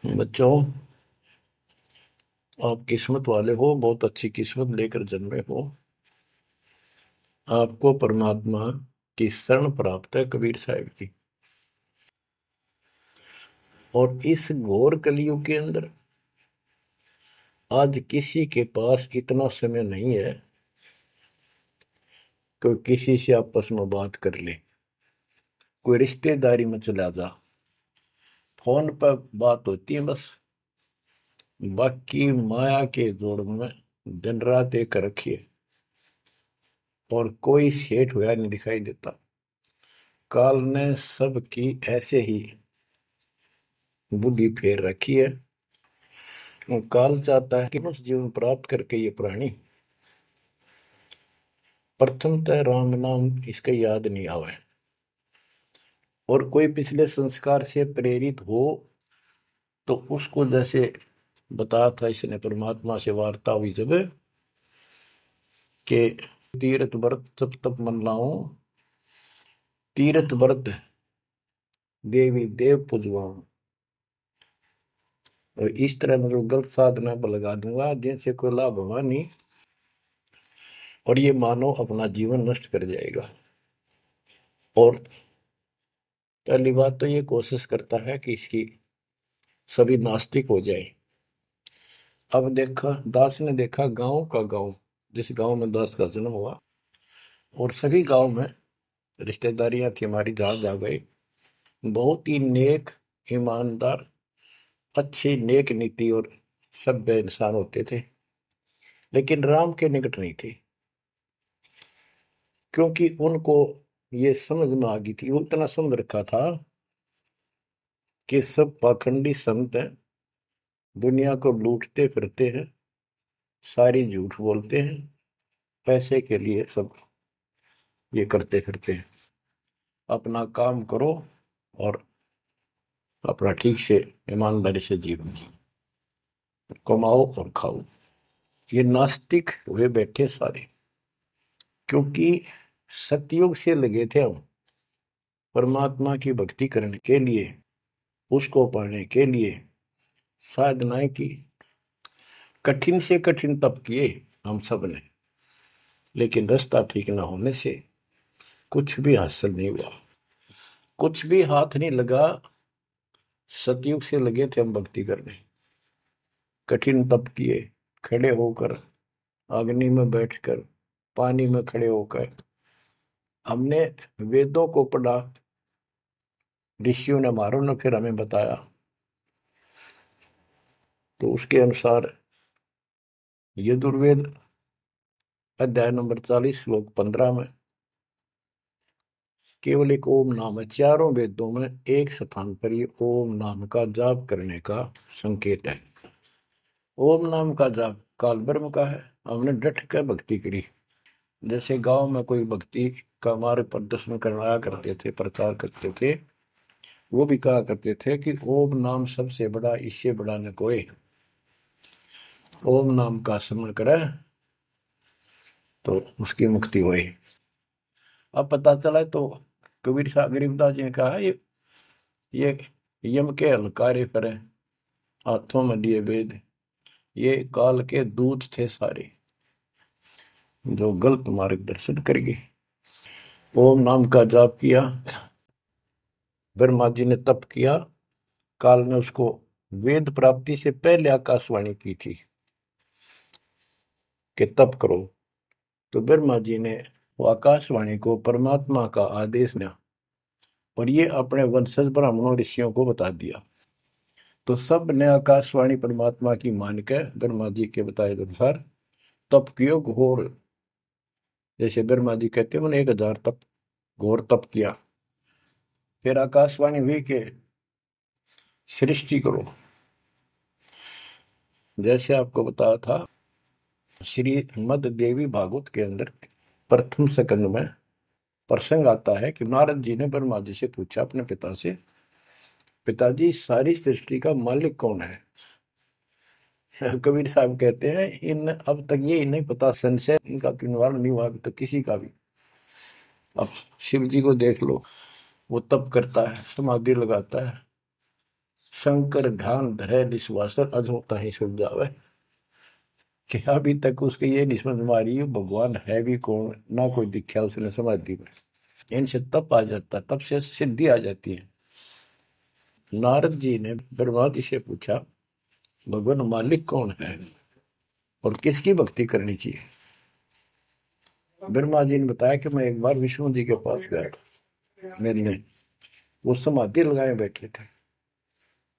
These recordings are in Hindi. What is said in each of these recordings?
बच्चों, आप किस्मत वाले हो, बहुत अच्छी किस्मत लेकर जन्मे हो। आपको परमात्मा की शरण प्राप्त है, कबीर साहब की। और इस घोर कलयुग के अंदर आज किसी के पास इतना समय नहीं है कि किसी से आपस में बात कर ले, कोई रिश्तेदारी में चला जा, फोन पर बात होती है बस। बाकी माया के जोड़ में दिन रात एक रखिए और कोई सेठ हुआ नहीं दिखाई देता। काल ने सबकी ऐसे ही बुद्धि फेर रखी है। काल चाहता है कि उस जीवन प्राप्त करके ये प्राणी प्रथमतः राम नाम इसका याद नहीं आवे, और कोई पिछले संस्कार से प्रेरित हो तो उसको, जैसे बताया था इसने, परमात्मा से वार्ता हुई जब के तीर्थ व्रत तप तप मन लाऊं, तीर्थ व्रत देवी देव पूजवाऊं, और इस तरह मतलब गलत साधना पर लगा दूंगा जिनसे कोई लाभ होगा नहीं, और ये मानो अपना जीवन नष्ट कर जाएगा। और पहली बात तो ये कोशिश करता है कि इसकी सभी नास्तिक हो जाए। अब देखा, दास ने देखा गांव का गांव, जिस गांव में दास का जन्म हुआ, और सभी गांव में रिश्तेदारियां थी हमारी, जहां जा गए बहुत ही नेक, ईमानदार, अच्छे, नेक नीति और सभ्य इंसान होते थे, लेकिन राम के निकट नहीं थे, क्योंकि उनको ये समझ में आ गई थी, वो इतना समझ रखा था कि सब पाखंडी संत हैं, दुनिया को लूटते फिरते हैं, सारी झूठ बोलते हैं, पैसे के लिए सब ये करते फिरते हैं। अपना काम करो और अपना ठीक से ईमानदारी से जीवन जियो, कमाओ और खाओ। ये नास्तिक हुए बैठे सारे, क्योंकि सतयुग से लगे थे हम परमात्मा की भक्ति करने के लिए, उसको पाने के लिए साधनाएं की, कठिन से कठिन तप किए हम सब ने, लेकिन रास्ता ठीक न होने से कुछ भी हासिल नहीं हुआ, कुछ भी हाथ नहीं लगा। सतयुग से लगे थे हम भक्ति करने, कठिन तप किए, खड़े होकर, अग्नि में बैठकर, पानी में खड़े होकर, हमने वेदों को पढ़ा, ऋषियों ने, हमारों ने फिर हमें बताया, तो उसके अनुसार यजुर्वेद अध्याय नंबर 40 श्लोक 15 में केवल एक ओम नाम है। चारों वेदों में एक स्थान पर ये ओम नाम का जाप करने का संकेत है। ओम नाम का जाप काल ब्रह्म का है। हमने डट कर भक्ति करी, जैसे गांव में कोई भक्ति का मार्ग प्रदर्शन करवाया करते थे, प्रचार करते थे, वो भी कहा करते थे कि ओम नाम सबसे बड़ा, इससे बड़ा न कोई। ओम नाम का स्मरण करे तो उसकी मुक्ति हुई। अब पता चला तो कबीर साहब गरीबदास जी ने कहा, ये यम के हलकारे परे, हाथों में लिए वेद, ये काल के दूत थे सारे, जो गलत मार्गदर्शन कर गए। ओम नाम का जाप किया, ब्रह्मा जी ने तप किया, काल ने उसको वेद प्राप्ति से पहले आकाशवाणी की थी कि तप करो, तो ब्रह्मा जी ने वो आकाशवाणी को परमात्मा का आदेश दिया, और ये अपने वंशज ब्राह्मणों ऋषियों को बता दिया। तो सब ने आकाशवाणी परमात्मा की मान के ब्रह्मा जी के बताए अनुसार तप कियो घोर, जैसे ब्रह्मा जी कहते हैं, मैंने 1000 तप, घोर तप किया। फिर आकाशवाणी हुई कि सृष्टि करो, जैसे आपको बताया था श्रीमद देवी भागवत के अंदर प्रथम स्कंद में प्रसंग आता है कि नारद जी ने ब्रह्मा जी से पूछा अपने पिता से, पिताजी सारी सृष्टि का मालिक कौन है? कबीर साहब कहते हैं, इन अब तक ये नहीं पता, संशय इनका निवारण नहीं हुआ अभी तक किसी का भी। अब शिव जी को देख लो, वो तप करता है, समाधि लगाता है, शंकर ध्यान धरे विश्वासर अधोता ही सुन जावे। कि अभी तक उसके ये नहीं समझ में आ रही भगवान है भी कौन, ना कोई दिखा उसने समाधि में। इनसे तप आ जाता, तप से सिद्धि आ जाती है। नारद जी ने ब्रह्मा जी से पूछा भगवान मालिक कौन है और किसकी भक्ति करनी चाहिए। ब्रह्मा जी ने बताया कि मैं एक बार विष्णु जी के पास गया था, मिलने। वो समाधि लगाए बैठे थे।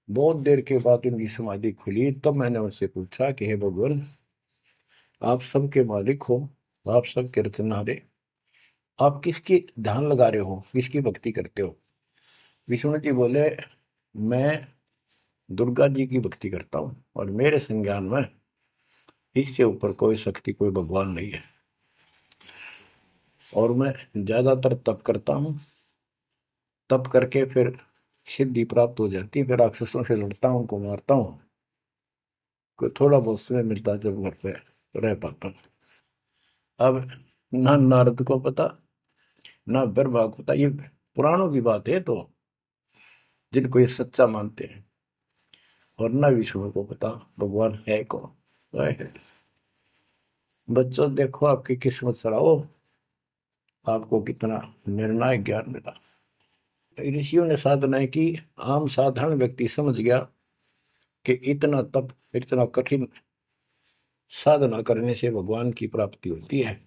बहुत देर के बाद उनकी समाधि खुली, तब मैंने उनसे पूछा कि हे भगवान, आप सबके मालिक हो, आप सबके रचनहारे, आप किसकी ध्यान लगा रहे हो, किसकी भक्ति करते हो। विष्णु जी बोले मैं दुर्गा जी की भक्ति करता हूँ और मेरे संज्ञान में इससे ऊपर कोई शक्ति, कोई भगवान नहीं है। और मैं ज्यादातर तप करता हूँ, तप करके फिर सिद्धि प्राप्त हो जाती है, फिर राक्षसों से लड़ता हूँ, को मारता हूँ। कोई थोड़ा बहुत समय मिलता है जब घर पे रह पाता हूँ। अब ना नारद को पता, ना ब्रह्मा को पता, ये पुराणों की बात है तो जिनको ये सच्चा मानते हैं। और ना विष्णु को पता भगवान है कौन है। बच्चों देखो आपकी किस्मत सराहो, आपको कितना निर्णायक ज्ञान मिला। ऋषियों ने साधनाएं की, आम साधारण व्यक्ति समझ गया कि इतना तप, इतना कठिन साधना करने से भगवान की प्राप्ति होती है।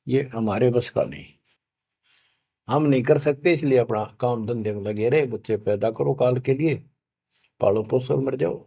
ये हमारे बस का नहीं, हम नहीं कर सकते, इसलिए अपना काम धंधे में लगे रहे। बच्चे पैदा करो काल के लिए, पालो पोसो, मर जाओ।